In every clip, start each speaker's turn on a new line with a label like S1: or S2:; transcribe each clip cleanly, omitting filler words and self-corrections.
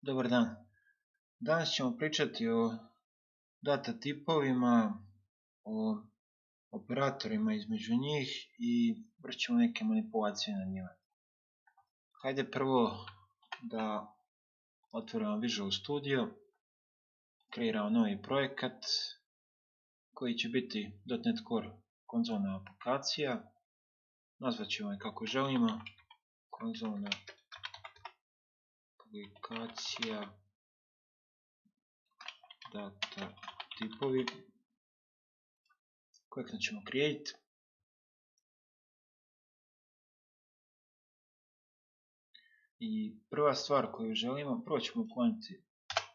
S1: Dobar dan. Danas ćemo pričati o data tipovima, o operatorima između njih i vršimo neke manipulacije na njima. Hajde prvo da otvorimo Visual Studio, kreiramo novi projekat koji će biti .NET Core konzolna aplikacija. Nazvat ćemo je kako želimo, konzolna aplikacija data tipovi. Kliknut ćemo create. I prva stvar koju želimo, prvo ćemo ukloniti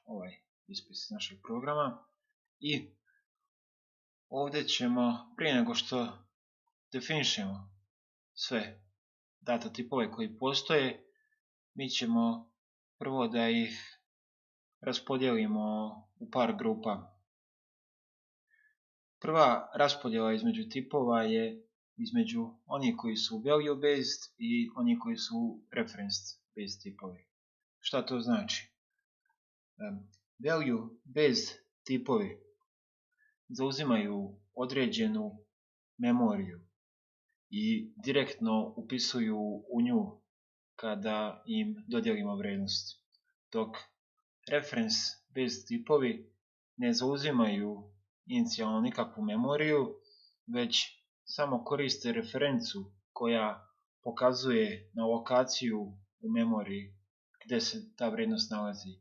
S1: ovaj ispis našeg programa i ovdje ćemo, prije nego što definišemo sve data tipove koji postoje, mi ćemo prvo da ih raspodijelimo u par grupa. Prva raspodjela između tipova je između onih koji su value based i onih koji su reference based tipovi. Šta to znači? Value based tipovi zauzimaju određenu memoriju i direktno upisuju u nju kada im dodijelimo vrijednost. Dok reference based tipovi ne zauzimaju inicijalno nikakvu memoriju, već samo koriste referencu koja pokazuje na lokaciju u memoriji gdje se ta vrijednost nalazi.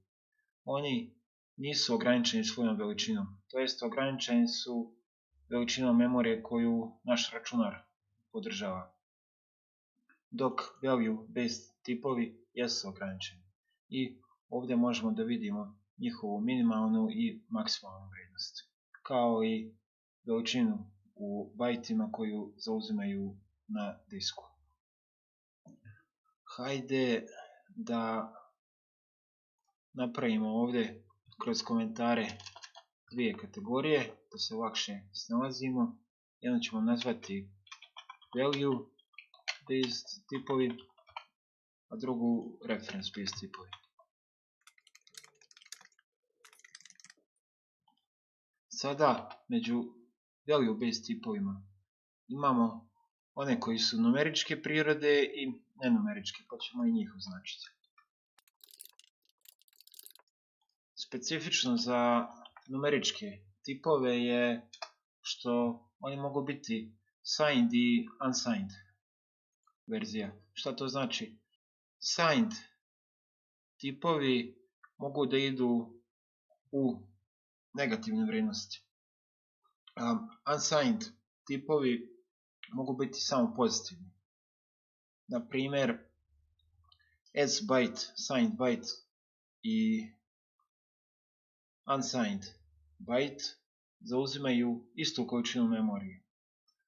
S1: Oni nisu ograničeni svojom veličinom, to jest ograničeni su veličinom memorije koju naš računar podržava. Dok value based tipovi jesu ograničeni. I ovdje možemo da vidimo njihovu minimalnu i maksimalnu vrijednost, kao i veličinu u bajtima koju zauzimaju na disku. Hajde da napravimo ovdje kroz komentare dvije kategorije, da se lakše snalazimo. Jedno ćemo nazvati value based tipovi, a drugu reference based tipovi. Sada među value based tipovima imamo one koji su numeričke prirode i nenumeričke, pa ćemo i njih označiti. Specifično za numeričke tipove je što oni mogu biti signed i unsigned verzija. Šta to znači? Signed tipovi mogu da idu u negativne vrijednosti. Unsigned tipovi mogu biti samo pozitivni. Na primjer, as byte, signed byte i unsigned byte zauzimaju istu količinu memorije.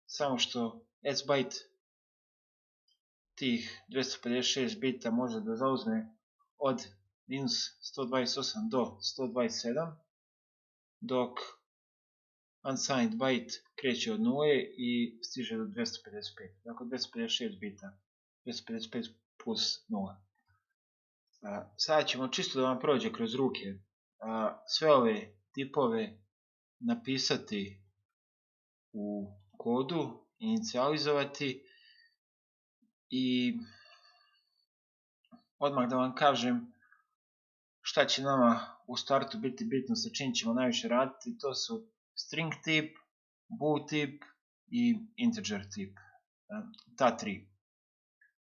S1: Samo što as byte tih 256 bita može da zauzme od -128 do 127, dok unsigned byte kreće od 0 i stiže do 255. Dakle, 256 bita. 255 plus 0. Sada ćemo čisto da vam prođe kroz ruke sve ove tipove napisati u kodu, inicijalizovati i odmah da vam kažem šta će nama u startu biti bitno, sa čim ćemo najviše raditi. To su string tip, bool tip i integer tip. Ta tri.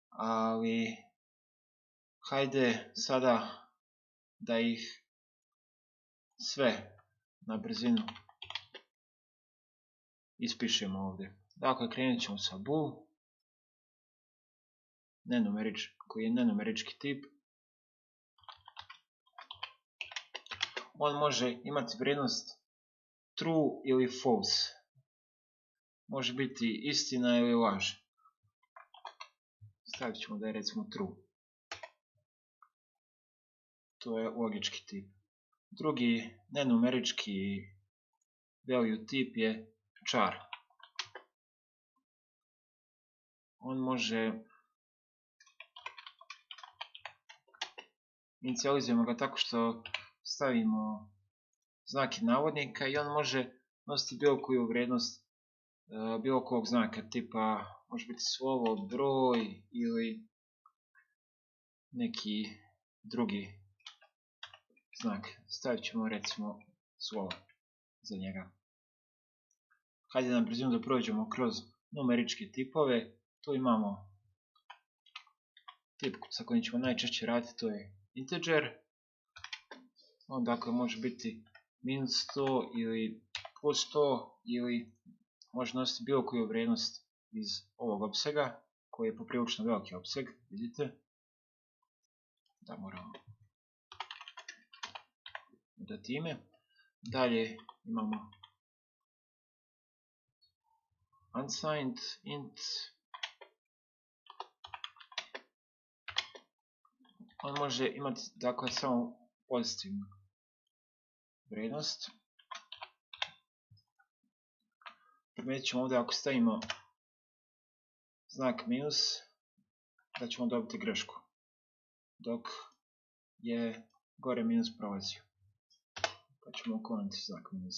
S1: Ali hajde sada da ih sve na brzinu ispišemo ovdje. Dakle, krenut ćemo sa bool, koji je nenumerički tip. On može imati vrijednost true ili false. Može biti istina ili laž. Stavit ćemo da je recimo true. To je logički tip. Drugi nenumerički value tip je char. On može inicijalizujemo ga tako što stavimo znake navodnika i on može nositi bilo koju vrijednost bilo kojeg znaka, tipa može biti slovo, broj ili neki drugi znak. Stavit ćemo recimo slovo za njega. Hajde na brzinu da prođemo kroz numeričke tipove. Tu imamo tip sa kojim ćemo najčešće raditi, to je integer. On dakle može biti -100 ili +100 ili može nositi bilo koju vrijednost iz ovog opsega koji je poprilično veliki opseg, vidite. Da moramo dati ime. Dalje imamo unsigned int. On može imati dakle samo pozitivnu vrijednost. Primijetit ćemo ovdje ako stavimo znak minus da ćemo dobiti grešku, dok je gore minus prolazio. Pa ćemo ukloniti znak minus.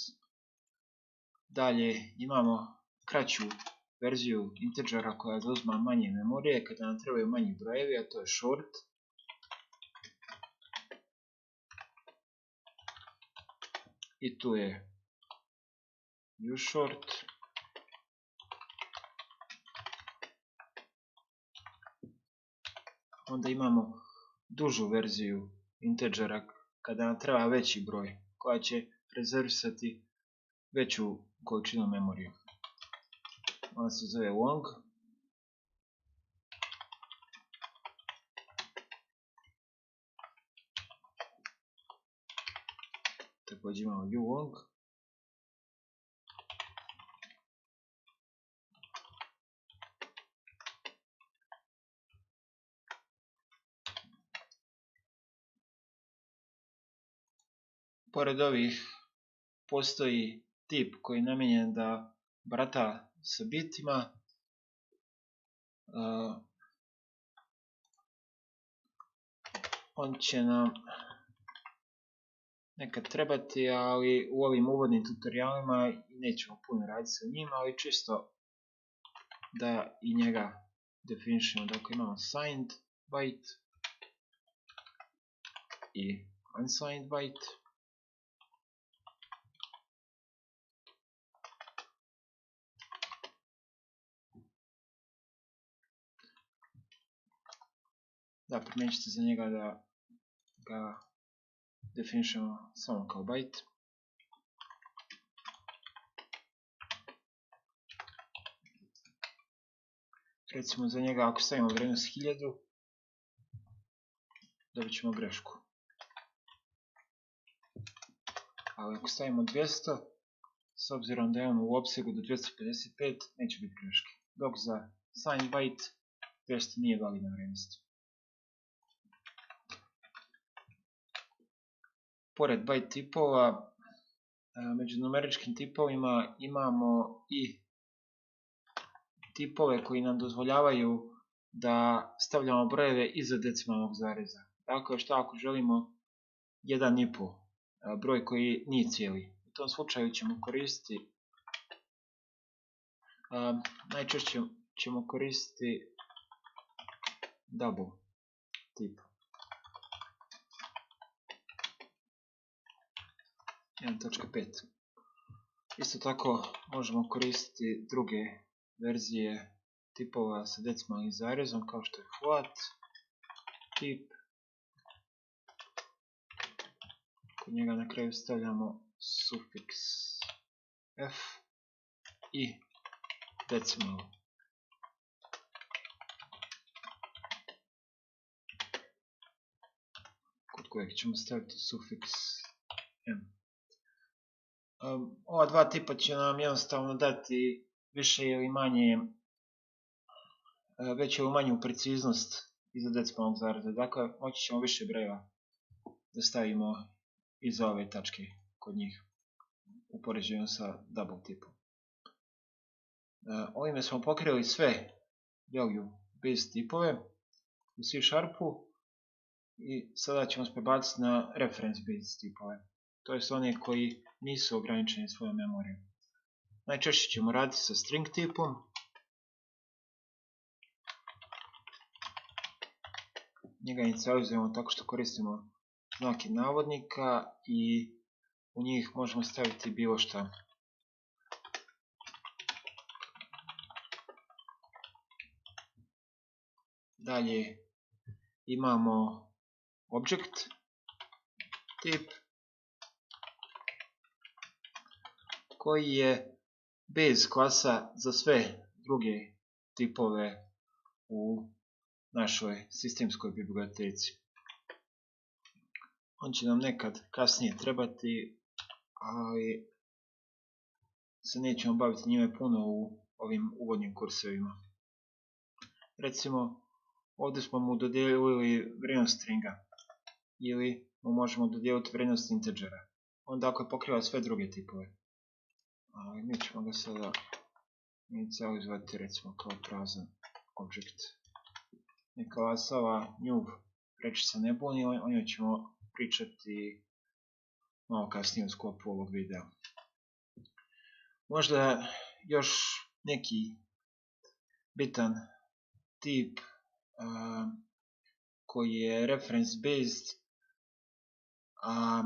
S1: Dalje imamo kraću verziju integera koja zauzima manje memorije kada nam trebaju manji brojevi, a to je short. I tu je ushort. Onda imamo dužu verziju integera kada nam treba veći broj, koja će rezervisati veću količinu memorije. Ona se zove long. Također imamo ulong. Pored ovih postoji tip koji je namijenjen da barata sa bitima. On će nam nekad trebati, ali u ovim uvodnim tutorijalima nećemo puno raditi sa njim, ali čisto da i njega definišemo. Dakle imamo signed byte i unsigned byte. Da, primijenit ćete za njega da ga definišemo samo kao byte. Recimo za njega ako stavimo vrijednost 1000, dobit ćemo grešku. Ali ako stavimo 200, s obzirom da je on u opsegu do 255, neće biti greške. Dok za signed byte 200 nije validna vrijednost. Pored byte tipova, među numeričkim tipovima imamo i tipove koji nam dozvoljavaju da stavljamo brojeve iza decimalnog zareza. Dakle, što ako želimo 1,5, broj koji nije cijeli. U tom slučaju ćemo koristiti, najčešće ćemo koristiti double tip. 1.5. Isto tako možemo koristiti druge verzije tipova sa decimalnim zarezom kao što je float tip. Kod njega na kraju stavljamo sufiks f i decimal. Kod kojeg ćemo staviti sufiks m. Ova dva tipa će nam jednostavno dati više ili manje, veću ili manju preciznost iza decimalnog zareza. Dakle, moći ćemo više brojeva da stavimo iza ove tačke kod njih u poređenju sa double tipom. Ovime smo pokrili sve value based tipove u C Sharpu I sada ćemo se prebaciti na reference based tipove. To je one koji nisu ograničeni svojom memorijom. Najčešće ćemo raditi sa string tipom. Njega inicializujemo tako što koristimo znake navodnika i u njih možemo staviti bilo šta. Dalje imamo object tip koji je base klasa za sve druge tipove u našoj sistemskoj biblioteci. On će nam nekad kasnije trebati, ali se nećemo baviti njime puno u ovim uvodnim kursevima. Recimo, ovdje smo mu dodijelili vrijednost stringa ili mu možemo dodijeliti vrijednost integera. On dakle pokriva sve druge tipove. Ali mi ćemo ga sada inicializovati recimo kao prazan object. Neka vas ova new prečica ne buni, o njoj ćemo pričati malo kasnije u sklopu ovog videa. Možda još neki bitan tip koji je reference based, a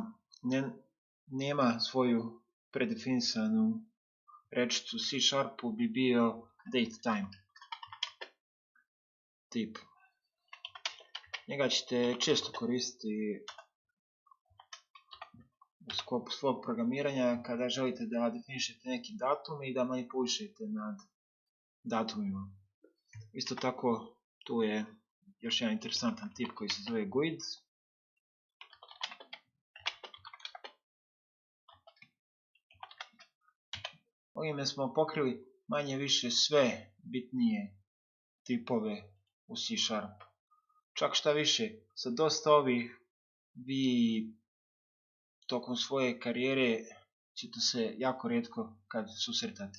S1: nema svoju predefinisanu rečicu C# bi bio datetime tip. Njega ćete često koristiti u sklopu svog programiranja kada želite da definišete neki datum i da manipulišete nad datumima. Isto tako tu je još jedan interesantan tip koji se zove GUID. Ovime smo pokrili manje više sve bitnije tipove u C#. Čak šta više, sa dosta ovih vi tokom svoje karijere ćete se jako rijetko kad susretati.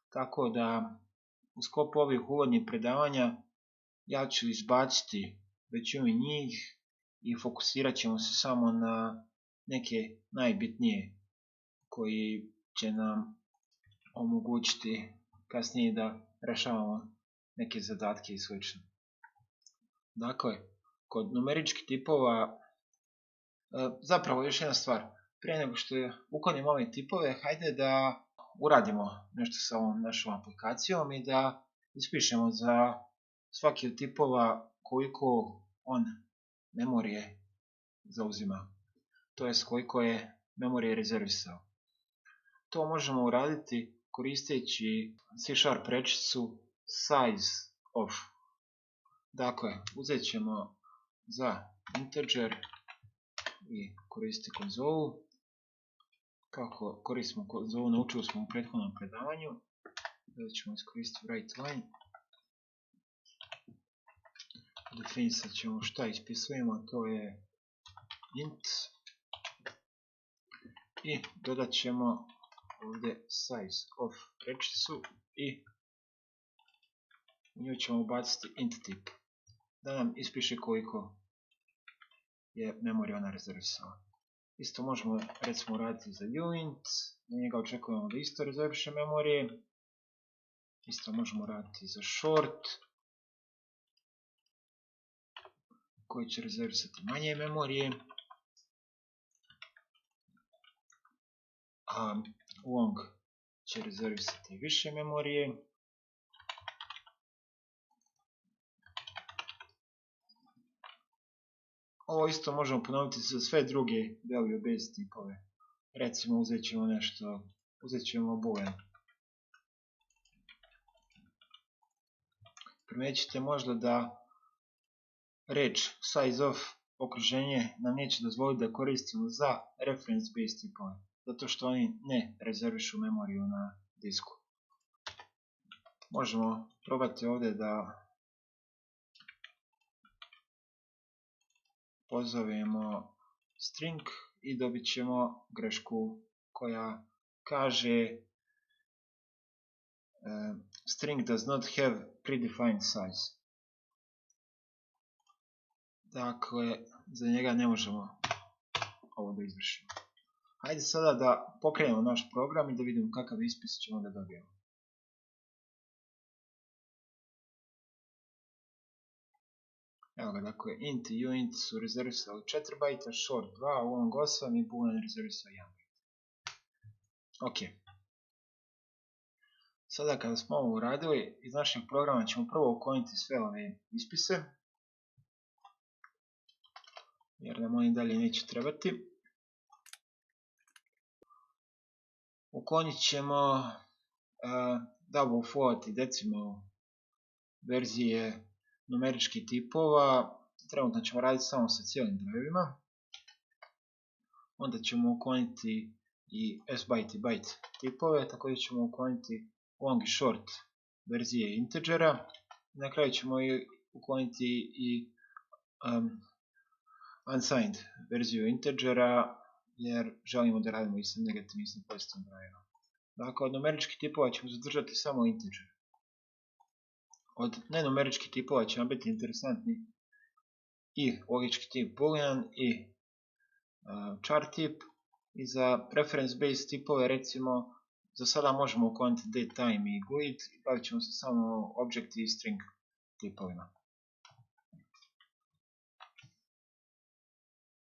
S1: Tako da u sklopu ovih uvodnih predavanja ja ću izbaciti većinu njih i fokusirat ćemo se samo na neke najbitnije koji će nam omogućiti kasnije da rešavamo neke zadatke i sl. Dakle, kod numeričkih tipova, zapravo još jedna stvar, prije nego što uklonimo ove tipove, hajde da uradimo nešto sa ovom našom aplikacijom i da ispišemo za svaki od tipova koliko on memorije zauzima, to jest koliko je memorije rezervisao. To možemo uraditi koristeći C# prečicu sizeOf. Dakle, uzet ćemo za integer i koristiti konzolu. Kako koristimo konzolu naučili smo u prethodnom predavanju. Sada ćemo iskoristiti WriteLine. Definisat ćemo šta ispisujemo, to je int. I dodat ćemo ovdje sizeOf prečicu i u nju ćemo ubaciti int tip da nam ispiše koliko je memorija ona rezervisala. Isto možemo recimo raditi za uint, na njega očekujemo da isto rezerviše memorije. Isto možemo raditi za short koji će rezervisati manje memorije. A long će rezervisati više memorije. Ovo isto možemo ponoviti za sve druge value based tipove. Recimo uzet ćemo nešto, uzet ćemo boolean. Primećite možda da reč sizeOf okruženje nam neće dozvoliti da koristimo za reference based tipove, zato što oni ne rezervišu memoriju na disku. Možemo probati ovdje da pozovemo string i dobit ćemo grešku koja kaže string does not have predefined size. Dakle, za njega ne možemo ovo da izvršimo. Hajde sada da pokrenemo naš program i da vidimo kakav ispis ćemo da dobijemo. Evo ga, dakle, int i uint su rezervisali 4 bajta, short 2, long 8 i boolean rezervisao 1 bajt. Ok. Sada kada smo ovo uradili, iz našeg programa ćemo prvo ukloniti sve ove ispise, jer nam oni dalje neće trebati. Uklonit ćemo double float i decimal verzije numeričkih tipova. Trenutno ćemo raditi samo sa cijelim brojevima. Onda ćemo ukloniti i s-byte i byte tipove. Također ćemo ukloniti long i short verzije integera. Na kraju ćemo ukloniti i unsigned verziju integera, jer želimo da radimo i sa negativnim i sa pozitivnim brojevima. Dakle, od numeričkih tipova ćemo zadržati samo integer. Od nenumeričkih tipova će nam biti interesantni i logički tip boolean i char tip. I za preference based tipove, recimo, za sada možemo ukloniti datetime i GUID i bavit ćemo se samo object i string tipovima.